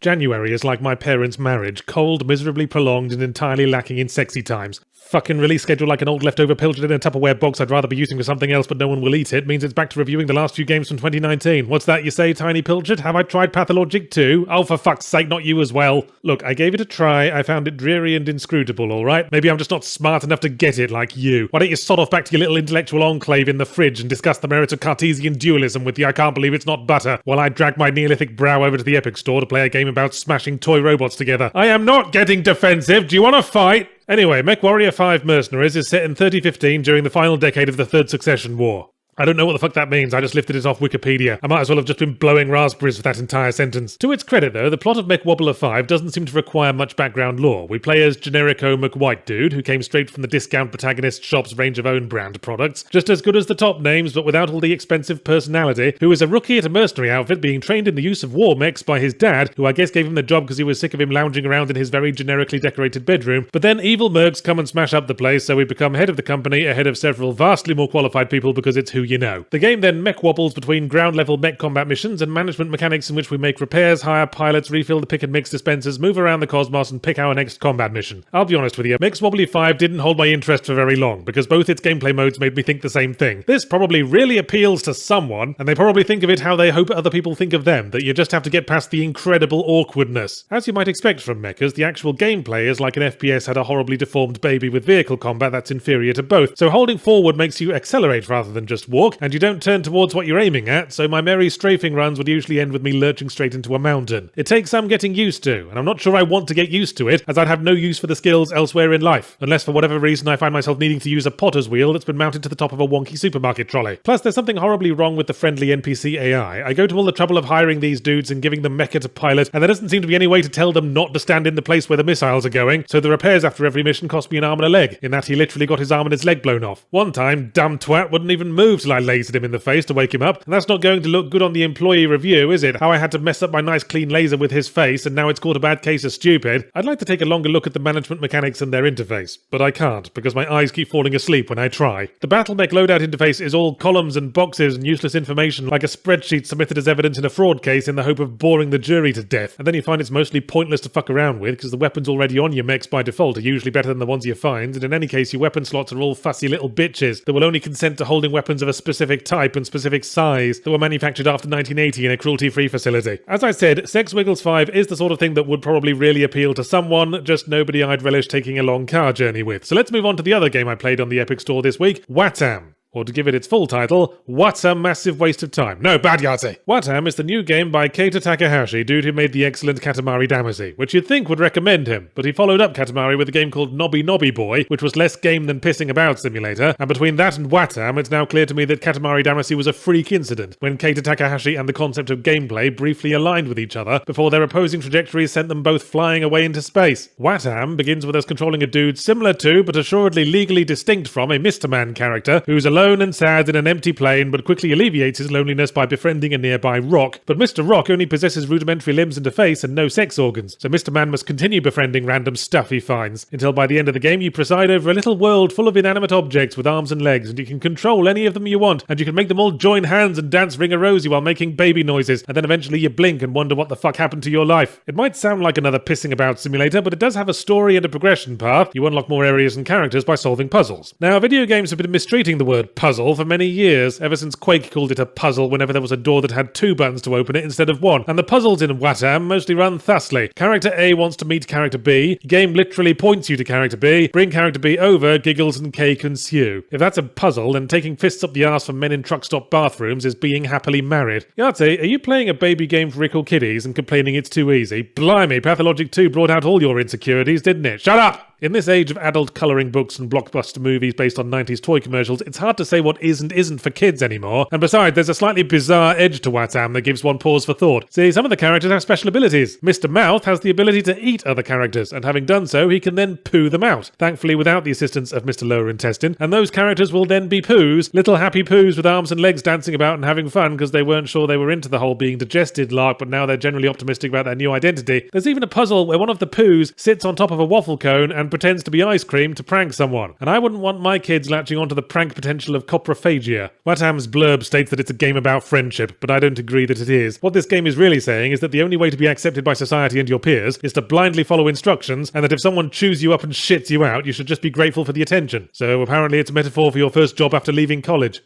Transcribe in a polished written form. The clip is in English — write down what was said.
January is like my parents' marriage, cold, miserably prolonged, and entirely lacking in sexy times. Fucking release schedule like an old leftover pilchard in a Tupperware box I'd rather be using for something else but no one will eat it means it's back to reviewing the last few games from 2019. What's that you say, Tiny Pilchard? Have I tried Pathologic too? Oh, for fuck's sake, not you as well. Look, I gave it a try, I found it dreary and inscrutable, alright? Maybe I'm just not smart enough to get it like you. Why don't you sod off back to your little intellectual enclave in the fridge and discuss the merits of Cartesian dualism with the I can't believe it's not butter, while I drag my Neolithic brow over to the Epic Store to play a game about smashing toy robots together. I am not getting defensive, do you want to fight? Anyway, МechWarrior 5 Mercenaries is set in 3015 during the final decade of the Third Succession War. I don't know what the fuck that means, I just lifted it off Wikipedia. I might as well have just been blowing raspberries for that entire sentence. To its credit though, the plot of MechWobbler 5 doesn't seem to require much background lore. We play as Generico McWhite Dude, who came straight from the discount protagonist shop's range of own brand products. Just as good as the top names, but without all the expensive personality, who is a rookie at a mercenary outfit being trained in the use of war mechs by his dad, who I guess gave him the job because he was sick of him lounging around in his very generically decorated bedroom. But then evil mercs come and smash up the place, so we become head of the company ahead of several vastly more qualified people because it's who you know. The game then mech wobbles between ground-level mech combat missions and management mechanics in which we make repairs, hire pilots, refill the pick and mix dispensers, move around the cosmos, and pick our next combat mission. I'll be honest with you, Mech's Wobbly 5 didn't hold my interest for very long, because both its gameplay modes made me think the same thing. This probably really appeals to someone, and they probably think of it how they hope other people think of them, that you just have to get past the incredible awkwardness. As you might expect from mechas, the actual gameplay is like an FPS had a horribly deformed baby with vehicle combat that's inferior to both, so holding forward makes you accelerate rather than just walk, and you don't turn towards what you're aiming at, so my merry strafing runs would usually end with me lurching straight into a mountain. It takes some getting used to, and I'm not sure I want to get used to it, as I'd have no use for the skills elsewhere in life, unless for whatever reason I find myself needing to use a potter's wheel that's been mounted to the top of a wonky supermarket trolley. Plus, there's something horribly wrong with the friendly NPC AI. I go to all the trouble of hiring these dudes and giving them mecha to pilot, and there doesn't seem to be any way to tell them not to stand in the place where the missiles are going, so the repairs after every mission cost me an arm and a leg, in that he literally got his arm and his leg blown off. One time, dumb twat wouldn't even move till I lasered him in the face to wake him up, and that's not going to look good on the employee review, is it? How I had to mess up my nice clean laser with his face, and now it's caught a bad case of stupid. I'd like to take a longer look at the management mechanics and their interface, but I can't, because my eyes keep falling asleep when I try. The BattleMech loadout interface is all columns and boxes and useless information like a spreadsheet submitted as evidence in a fraud case in the hope of boring the jury to death, and then you find it's mostly pointless to fuck around with, because the weapons already on your mechs by default are usually better than the ones you find, and in any case your weapon slots are all fussy little bitches that will only consent to holding weapons of a specific type and specific size that were manufactured after 1980 in a cruelty-free facility. As I said, Sex Wiggles 5 is the sort of thing that would probably really appeal to someone, just nobody I'd relish taking a long car journey with. So let's move on to the other game I played on the Epic Store this week, Watam. Or to give it its full title, What a Massive Waste of Time. No, bad Yahtzee! Watam is the new game by Keita Takahashi, dude who made the excellent Katamari Damacy, which you'd think would recommend him, but he followed up Katamari with a game called Nobby Nobby Boy, which was less game than pissing about simulator, and between that and Watam, it's now clear to me that Katamari Damacy was a freak incident, when Keita Takahashi and the concept of gameplay briefly aligned with each other, before their opposing trajectories sent them both flying away into space. Watam begins with us controlling a dude similar to, but assuredly legally distinct from, a Mr. Man character, who's alone and sad in an empty plane, but quickly alleviates his loneliness by befriending a nearby rock. But Mr. Rock only possesses rudimentary limbs and a face and no sex organs, so Mr. Man must continue befriending random stuff he finds, until by the end of the game you preside over a little world full of inanimate objects with arms and legs, and you can control any of them you want, and you can make them all join hands and dance Ring-a-Rosy while making baby noises, and then eventually you blink and wonder what the fuck happened to your life. It might sound like another pissing about simulator, but it does have a story and a progression path. You unlock more areas and characters by solving puzzles. Now, video games have been mistreating the word puzzle for many years, ever since Quake called it a puzzle whenever there was a door that had two buttons to open it instead of one, and the puzzles in Watam mostly run thusly. Character A wants to meet character B, game literally points you to character B, bring character B over, giggles and cake ensue. If that's a puzzle, then taking fists up the arse from men in truck stop bathrooms is being happily married. Yahtzee, are you playing a baby game for ickle kiddies and complaining it's too easy? Blimey, Pathologic 2 brought out all your insecurities, didn't it? Shut up! In this age of adult colouring books and blockbuster movies based on 90s toy commercials, it's hard to say what is and isn't for kids anymore. And besides, there's a slightly bizarre edge to Watam that gives one pause for thought. See, some of the characters have special abilities. Mr. Mouth has the ability to eat other characters, and having done so, he can then poo them out. Thankfully, without the assistance of Mr. Lower Intestine. And those characters will then be poos, little happy poos with arms and legs dancing about and having fun because they weren't sure they were into the whole being digested lark, but now they're generally optimistic about their new identity. There's even a puzzle where one of the poos sits on top of a waffle cone and pretends to be ice cream to prank someone. And I wouldn't want my kids latching onto the prank potential of coprophagia. Watham's blurb states that it's a game about friendship, but I don't agree that it is. What this game is really saying is that the only way to be accepted by society and your peers is to blindly follow instructions, and that if someone chews you up and shits you out, you should just be grateful for the attention. So apparently it's a metaphor for your first job after leaving college.